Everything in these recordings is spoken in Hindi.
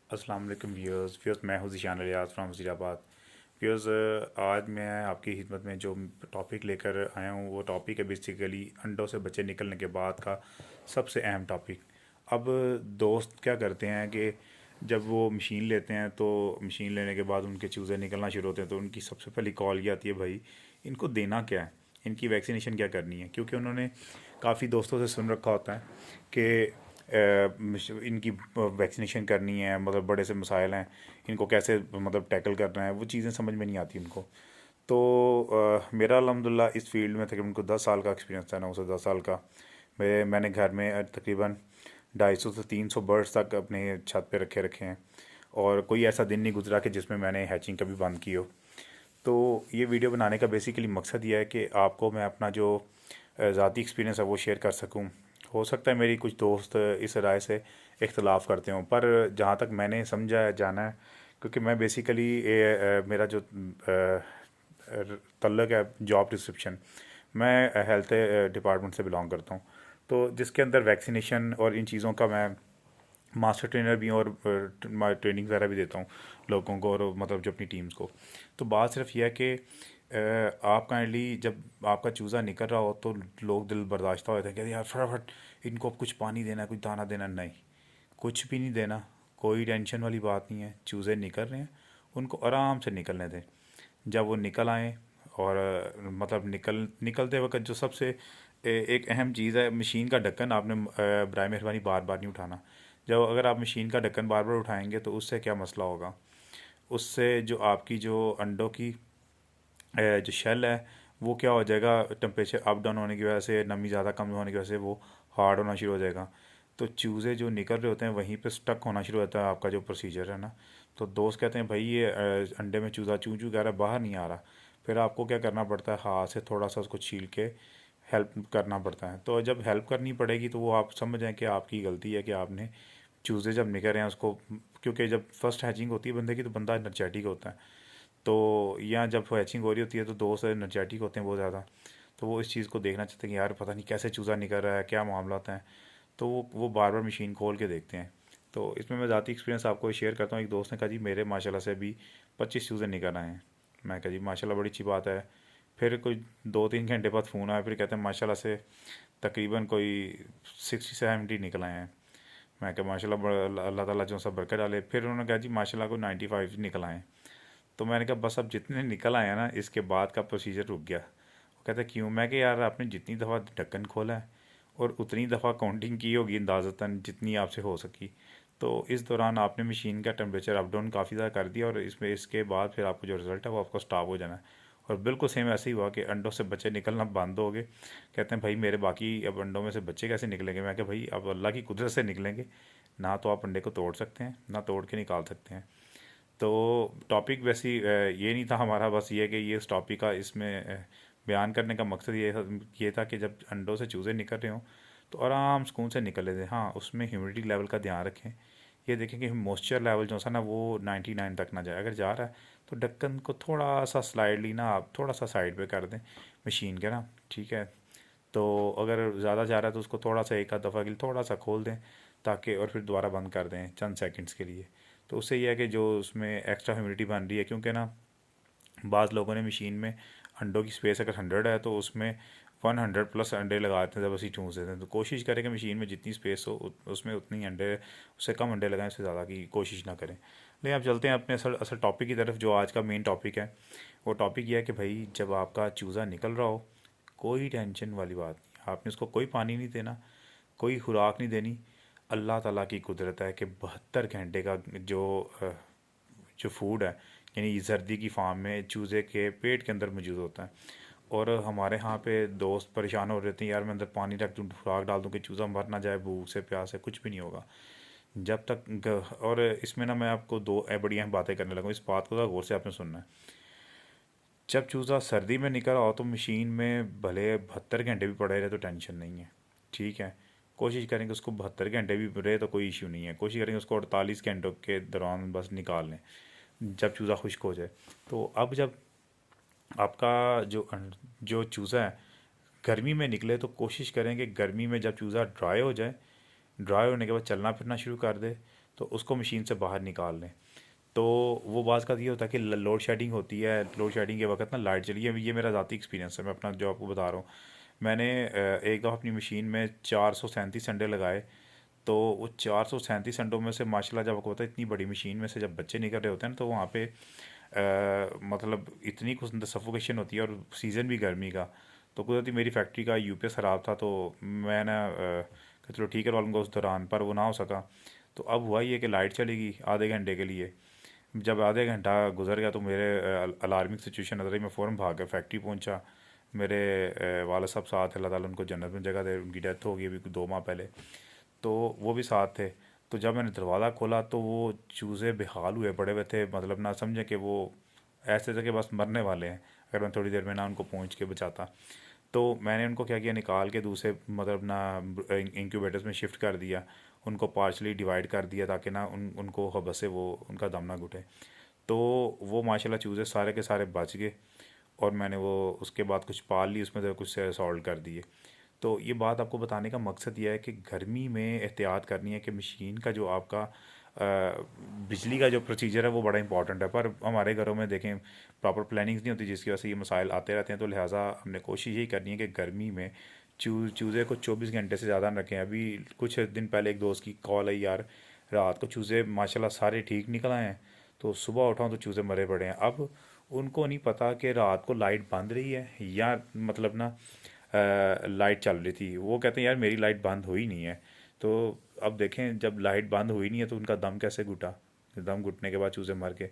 अस्सलाम वालेकुम व्यूअर्स मैं हूँ ज़ीशान रियाज फ्राम वज़ीराबाद। व्यूअर्स, आज मैं आपकी खिदमत में जो टॉपिक लेकर आया हूँ वो टॉपिक है बेसिकली अंडों से बच्चे निकलने के बाद का सबसे अहम टॉपिक। अब दोस्त क्या करते हैं कि जब वो मशीन लेते हैं तो मशीन लेने के बाद उनके चूज़े निकलना शुरू होते हैं तो उनकी सबसे पहली कॉल ये आती है, भाई इनको देना क्या है, इनकी वैक्सीनेशन क्या करनी है। क्योंकि उन्होंने काफ़ी दोस्तों से सुन रखा होता है कि इनकी वैक्सीनेशन करनी है, मतलब बड़े से मसाइल हैं, इनको कैसे मतलब टैकल करना है, वो चीज़ें समझ में नहीं आती उनको। तो मेरा अल्हम्दुलिल्लाह इस फील्ड में तकरीबन उनको 10 साल का एक्सपीरियंस था, 9 से 10 साल का। मैंने घर में तकरीबन 250 से 300 बर्ड्स तक अपने छत पे रखे हैं, और कोई ऐसा दिन नहीं गुजरा कि जिसमें मैंने हैचिंग कभी बंद की हो। तो ये वीडियो बनाने का बेसिकली मकसद ये है कि आपको मैं अपना जो ज़ाती एक्सपीरियंस है वो शेयर कर सकूं। हो सकता है मेरी कुछ दोस्त इस राय से इख्तलाफ करते हों, पर जहाँ तक मैंने समझा है जाना है, क्योंकि मैं बेसिकली मेरा जो तल्लक है जॉब डिस्क्रिप्शन, मैं हेल्थ डिपार्टमेंट से बिलोंग करता हूँ। तो जिसके अंदर वैक्सीनेशन और इन चीज़ों का मैं मास्टर ट्रेनर भी हूँ, और ट्रेनिंग वगैरह भी देता हूँ लोगों को, और मतलब जो अपनी टीम्स को। तो बात सिर्फ यह है कि आप काइंडली जब आपका चूज़ा निकल रहा हो तो लोग दिल बर्दाश्त होते हैं कि यार फटाफट इनको अब कुछ पानी देना है, कुछ दाना देना। नहीं, कुछ भी नहीं देना, कोई टेंशन वाली बात नहीं है। चूज़े निकल रहे हैं, उनको आराम से निकलने दें। जब वो निकल आए, और मतलब निकलते वक्त जो सबसे एक अहम चीज़ है, मशीन का ढक्कन आपने बराए मेहरबानी बार बार नहीं उठाना। जब अगर आप मशीन का ढक्कन बार बार उठाएंगे तो उससे क्या मसला होगा, उससे जो आपकी जो अंडों की जो शेल है वो क्या हो जाएगा, टेम्परेचर अप डाउन होने की वजह से, नमी ज़्यादा कम होने की वजह से वो हार्ड होना शुरू हो जाएगा। तो चूज़े जो निकल रहे होते हैं वहीं पे स्टक होना शुरू होता है आपका जो प्रोसीजर है ना। तो दोस्त कहते हैं भाई ये अंडे में चूज़ा चूँ चूँ कह रहा है, बाहर नहीं आ रहा। फिर आपको क्या करना पड़ता है, हाथ से थोड़ा सा उसको छील के हेल्प करना पड़ता है। तो जब हेल्प करनी पड़ेगी तो वो आप समझ जाएं कि आपकी गलती है कि आपने चूज़े जब निकल रहे हैं उसको, क्योंकि जब फर्स्ट हैचिंग होती है बंदे की तो बंदा एनर्जेटिक होता है। तो यहाँ जब हैचिंग हो रही होती है तो दोस्त एनर्जेटिक होते हैं बहुत ज़्यादा। तो वो इस चीज़ को देखना चाहते हैं कि यार पता नहीं कैसे चूज़ा निकल रहा है, क्या मामला होता है। तो वो बार बार मशीन खोल के देखते हैं। तो इसमें मैं ज़ाती एक्सपीरियंस आपको शेयर करता हूँ। एक दोस्त ने कहा जी मेरे माशाल्लाह से अभी 25 चूज़े निकल आए हैं। मैं कहा जी माशाल्लाह बड़ी अच्छी बात है। फिर कोई 2-3 घंटे बाद फ़ोन आया, फिर कहते हैं माशाल्लाह से तकरीबन कोई 60-70 निकल आए हैं। मैं कहा माशाल्लाह अल्लाह ताला जो सब बरकत डाले। फिर उन्होंने कहा जी माशाल्लाह को 95 निकल आए हैं। तो मैंने कहा बस अब जितने निकल आए हैं ना इसके बाद का प्रोसीजर रुक गया। वो कहता क्यों? मैं कि यार आपने जितनी दफ़ा ढक्कन खोला है और उतनी दफ़ा काउंटिंग की होगी अंदाज़तन जितनी आपसे हो सकी। तो इस दौरान आपने मशीन का टेम्परेचर अप डाउन काफ़ी ज़्यादा कर दिया, और इसमें इसके बाद फिर आपको जो रिज़ल्ट है वो आपको स्टॉप हो जाना है। और बिल्कुल सेम ऐसे ही हुआ कि अंडों से बच्चे निकलना बंद हो गए। कहते हैं भाई मेरे बाकी अब अंडों में से बच्चे कैसे निकलेंगे? मैं क्या भाई अब अल्लाह की कुदरत से निकलेंगे। ना तो आप अंडे को तोड़ सकते हैं, ना तोड़ के निकाल सकते हैं। तो टॉपिक वैसी ये नहीं था हमारा, बस ये कि ये इस टॉपिक का इसमें बयान करने का मकसद ये था कि जब अंडों से चूज़े निकल रहे हों तो आराम सुकून से निकल लेते हैं। हाँ, उसमें ह्यूमिडिटी लेवल का ध्यान रखें। ये देखें कि मॉइस्चर लेवल जो सा ना वो 99 तक ना जाए। अगर जा रहा है तो ढक्कन को थोड़ा सा स्लाइडली ना आप थोड़ा सा साइड पे कर दें मशीन के ना, ठीक है। तो अगर ज़्यादा जा रहा है तो उसको थोड़ा सा एक आध दफ़ा के लिए थोड़ा सा खोल दें, ताकि और फिर दोबारा बंद कर दें चंद सेकंड्स के लिए। तो उससे यह है कि जो उसमें एक्स्ट्रा ह्यूमिडिटी बन रही है, क्योंकि ना बाज़ लोगों ने मशीन में अंडों की स्पेस अगर 100 है तो उसमें 100+ अंडे लगा देते हैं जब ਅਸੀਂ चूस देते हैं। तो कोशिश करें कि मशीन में जितनी स्पेस हो उसमें उतनी अंडे, उससे कम अंडे लगाएं, उससे ज़्यादा की कोशिश ना करें। लेकिन अब चलते हैं अपने असल असल टॉपिक की तरफ, जो आज का मेन टॉपिक है। वो टॉपिक यह है कि भाई जब आपका चूज़ा निकल रहा हो, कोई टेंशन वाली बात नहीं, आपने उसको कोई पानी नहीं देना, कोई खुराक नहीं देनी। अल्लाह ताला की कुदरत है कि 72 घंटे का जो जो फूड है, यानी सर्दी की फार्म में चूज़े के पेट के अंदर मौजूद होता है। और हमारे यहाँ पे दोस्त परेशान हो रहे थे, यार मैं अंदर पानी रख दूँ, खुराक डाल दूँ कि चूज़ा मर ना जाए भूख से प्यास से, कुछ भी नहीं होगा जब तक और इसमें ना मैं आपको दो बड़ी अहम बातें करने लगा, इस बात को ज़रा गौर से आपने सुनना है। जब चूज़ा सर्दी में निकल आओ तो मशीन में भले 72 घंटे भी पड़े रहे तो टेंशन नहीं है, ठीक है। कोशिश करेंगे उसको 72 घंटे भी रहे तो कोई इश्यू नहीं है। कोशिश करेंगे उसको 48 घंटों के दौरान बस निकाल लें जब चूज़ा खुश्क हो जाए। तो अब जब आपका जो चूज़ा है गर्मी में निकले तो कोशिश करें कि गर्मी में जब चूज़ा ड्राई हो जाए, ड्राई होने के बाद चलना फिरना शुरू कर दे, तो उसको मशीन से बाहर निकाल लें। तो वो बाज़ का ये होता है कि लोड शेडिंग होती है, लोड शेडिंग के वक्त ना लाइट चली है। ये मेरा ज़ाती एक्सपीरियंस है, मैं अपना जो आपको बता रहा हूँ। मैंने एक दफ़ा अपनी मशीन में 437 संडे लगाए। तो वो 437 संडों में से माशाल्लाह, जब आपको पता है इतनी बड़ी मशीन में से जब बच्चे निकल रहे होते हैं ना, तो वहाँ पे मतलब इतनी कुछ अंदर सफोकेशन होती है, और सीज़न भी गर्मी का। तो कुदरती मेरी फैक्ट्री का यूपीएस ख़राब था, तो मैं ना कि चलो ठीक करवा लूँगा उस दौरान, पर वो ना हो सका। तो अब हुआ ये कि लाइट चलेगी आधे घंटे के लिए। जब आधे घंटा गुजर गया तो मेरे अलार्मिंग सिचुएशन नज़र आई। मैं फ़ौरन भाग कर फैक्ट्री पहुंचा। मेरे वाला साहब साथ थे, अल्लाह ताला उनको जन्नत में जगह दे, उनकी डेथ हो गई अभी 2 माह पहले। तो वो भी साथ थे। तो जब मैंने दरवाज़ा खोला तो वो चूज़े बेहाल हुए पड़े हुए थे, मतलब ना समझे कि वो ऐसे थे कि बस मरने वाले हैं, अगर मैं थोड़ी देर में ना उनको पहुंच के बचाता। तो मैंने उनको क्या किया, निकाल के दूसरे मतलब ना इंक्यूबेटर्स में शिफ्ट कर दिया। उनको पार्शली डिवाइड कर दिया ताकि ना उनको हवा से वो उनका दम ना घुटे। तो वो माशाल्लाह चूज़े सारे के सारे बच गए। और मैंने वो उसके बाद कुछ पाल ली उसमें से, कुछ से सॉल्व कर दिए। तो ये बात आपको बताने का मकसद ये है कि गर्मी में एहतियात करनी है कि मशीन का जो आपका बिजली का जो प्रोसीजर है वो बड़ा इंपॉर्टेंट है। पर हमारे घरों में देखें प्रॉपर प्लानिंग्स नहीं होती, जिसकी वजह से ये मसाइल आते रहते हैं। तो लिहाजा हमने कोशिश यही करनी है कि गर्मी में चूज़े को 24 घंटे से ज़्यादा ना रखें। अभी कुछ दिन पहले एक दोस्त की कॉल आई, यार रात को चूज़े माशाल्लाह सारे ठीक निकल आए हैं, तो सुबह उठाऊँ तो चूज़े मरे पड़े हैं। अब उनको नहीं पता कि रात को लाइट बंद रही है या मतलब ना लाइट चल रही थी। वो कहते हैं यार मेरी लाइट बंद हुई नहीं है। तो अब देखें जब लाइट बंद हुई नहीं है तो उनका दम कैसे घुटा, दम घुटने के बाद चूज़े मर गए।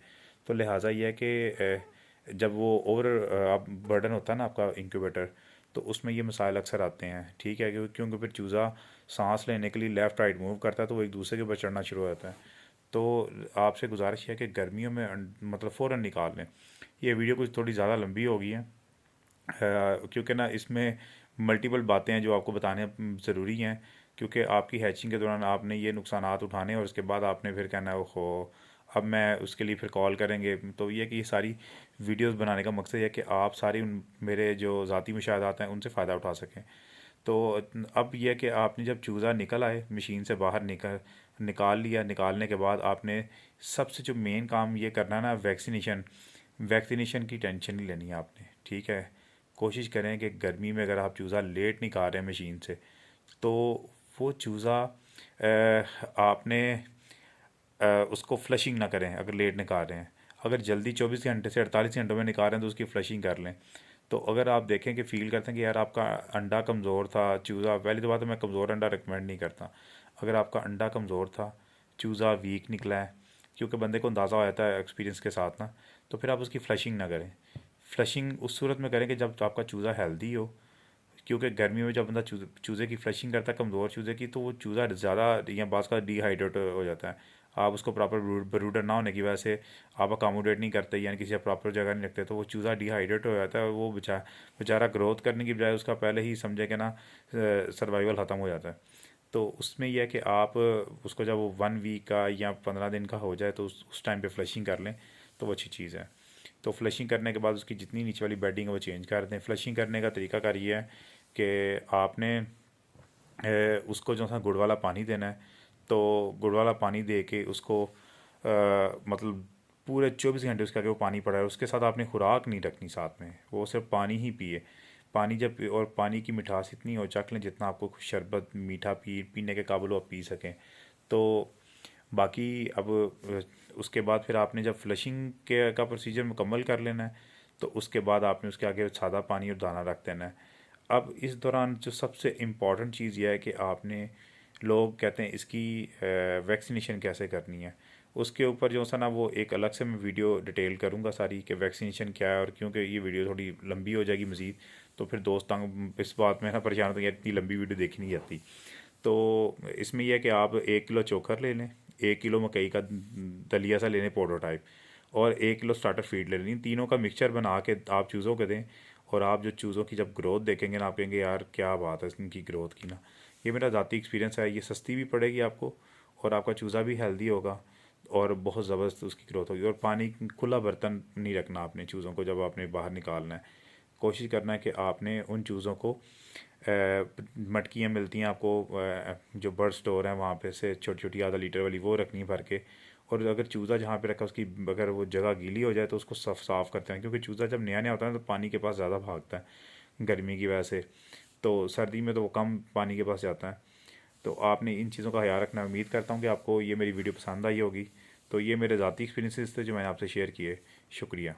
तो लिहाजा ये है कि जब वो ओवर आप बर्डन होता है ना आपका इंक्यूबेटर, तो उसमें ये मसाइल अक्सर आते हैं। ठीक है, क्योंकि फिर चूज़ा सांस लेने के लिए लेफ़्ट राइट मूव करता है, तो वो एक दूसरे के ऊपर चढ़ना शुरू हो जाता है। तो आपसे गुजारिश है कि गर्मियों में मतलब फ़ौरन निकाल लें। ये वीडियो कुछ थोड़ी ज़्यादा लंबी हो गई है, क्योंकि ना इसमें मल्टीपल बातें हैं जो आपको बताने ज़रूरी हैं। क्योंकि आपकी हैचिंग के दौरान आपने ये नुकसानात उठाने हैं, और उसके बाद आपने फिर कहना है ओहो, अब मैं उसके लिए फिर कॉल करेंगे। तो ये कि ये सारी वीडियोस बनाने का मकसद है कि आप सारी मेरे जो ज़ाती मुशाहदात हैं उनसे फ़ायदा उठा सकें। तो अब यह कि आपने जब चूज़ा निकल आए मशीन से बाहर निकाल लिया, निकालने के बाद आपने सबसे जो मेन काम ये करना है ना, वैक्सीनेशन। वैक्सीनेशन की टेंशन नहीं लेनी है आपने, ठीक है। कोशिश करें कि गर्मी में अगर आप चूज़ा लेट निकाल रहे हैं मशीन से, तो वो चूज़ा आपने उसको फ्लशिंग ना करें अगर लेट निकाल रहे हैं। अगर जल्दी 24 घंटे से 48 घंटों में निकाल रहे हैं तो उसकी फ्लशिंग कर लें। तो अगर आप देखें कि फ़ील करते हैं कि यार आपका अंडा कमज़ोर था, चूज़ा, पहली तो बात है मैं कमज़ोर अंडा रिकमेंड नहीं करता। अगर आपका अंडा कमज़ोर था, चूज़ा वीक निकला है, क्योंकि बंदे को अंदाज़ा हो जाता है एक्सपीरियंस के साथ ना, तो फिर आप उसकी फ्लशिंग ना करें। फ्लशिंग उस सूरत में करें कि जब आपका चूज़ा हेल्दी हो। क्योंकि गर्मी में जब बंदा चूज़े की फ्लशिंग करता है कमज़ोर चूज़े की, तो वो चूज़ा ज़्यादा या बाज़ का डिहाइड्रेट हो जाता है। आप उसको प्रॉपर ब्रूडर ना होने की वजह से आप अकोमोडेट नहीं करते, यानी किसी प्रॉपर जगह नहीं रखते, तो वो चूज़ा डिहाइड्रेट हो जाता है। वो बेचारा ग्रोथ करने की बजाय उसका पहले ही समझे कि ना सर्वाइवल ख़त्म हो जाता है। तो उसमें यह है कि आप उसको जब वो 1 वीक का या 15 दिन का हो जाए तो उस टाइम पे फ्लशिंग कर लें, तो वो अच्छी चीज़ है। तो फ्लशिंग करने के बाद उसकी जितनी नीचे वाली बेडिंग है वो चेंज कर दें। फ्लशिंग करने का तरीकाकार ये है कि आपने उसको जो सा गुड़ वाला पानी देना है, तो गुड़ वाला पानी दे के उसको मतलब पूरे 24 घंटे उसके आगे वो पानी पड़ा है, उसके साथ आपने खुराक नहीं रखनी साथ में, वो सिर्फ पानी ही पिए। पानी जब और पानी की मिठास इतनी हो चख लें जितना आपको शरबत मीठा पीने के काबिल हो आप पी सकें। तो बाकी अब उसके बाद फिर आपने जब फ्लशिंग के का प्रोसीजर मुकम्मल कर लेना है, तो उसके बाद आपने उसके आगे सादा पानी और दाना रख देना है। अब इस दौरान जो सबसे इम्पॉर्टेंट चीज़ यह है कि आपने, लोग कहते हैं इसकी वैक्सीनेशन कैसे करनी है, उसके ऊपर जो सा ना वो एक अलग से मैं वीडियो डिटेल करूँगा सारी कि वैक्सीनेशन क्या है। और क्योंकि ये वीडियो थोड़ी लंबी हो जाएगी मज़ीद, तो फिर दोस्त इस बात में ना परेशान होते हैं यार इतनी लंबी वीडियो देखी नहीं जाती। तो इसमें यह है कि आप 1 किलो चोकर ले लें, 1 किलो मकई का दलिया सा ले लें पाउडर टाइप, और 1 किलो स्टार्टर फीड ले लें। तीनों का मिक्सचर बना के आप चूज़ों को दें। और आप जो चूज़ों की जब ग्रोथ देखेंगे ना, आप कहेंगे यार क्या बात है इनकी ग्रोथ की ना। ये मेरा ज़ाती एक्सपीरियंस है। ये सस्ती भी पड़ेगी आपको, और आपका चूज़ा भी हेल्दी होगा, और बहुत ज़बरदस्त उसकी ग्रोथ होगी। और पानी खुला बर्तन नहीं रखना आपने चूज़ों को जब आपने बाहर निकालना है। कोशिश करना है कि आपने उन चूज़ों को मटकियाँ मिलती हैं आपको जो बर्ड स्टोर हैं वहाँ पे से छोटी छोटी आधा लीटर वाली वो रखनी है भर के। और अगर चूज़ा जहाँ पे रखा उसकी अगर वो जगह गीली हो जाए तो उसको साफ़ करते हैं, क्योंकि चूज़ा जब नया नया होता है तो पानी के पास ज़्यादा भागता है गर्मी की वजह से। तो सर्दी में तो वो कम पानी के पास जाता है। तो आपने इन चीज़ों का ख्याल रखना। उम्मीद करता हूँ कि आपको ये मेरी वीडियो पसंद आई होगी। तो ये मेरे ज़ाती एक्सपीरियंसेस थे जो मैंने आपसे शेयर किए। शुक्रिया।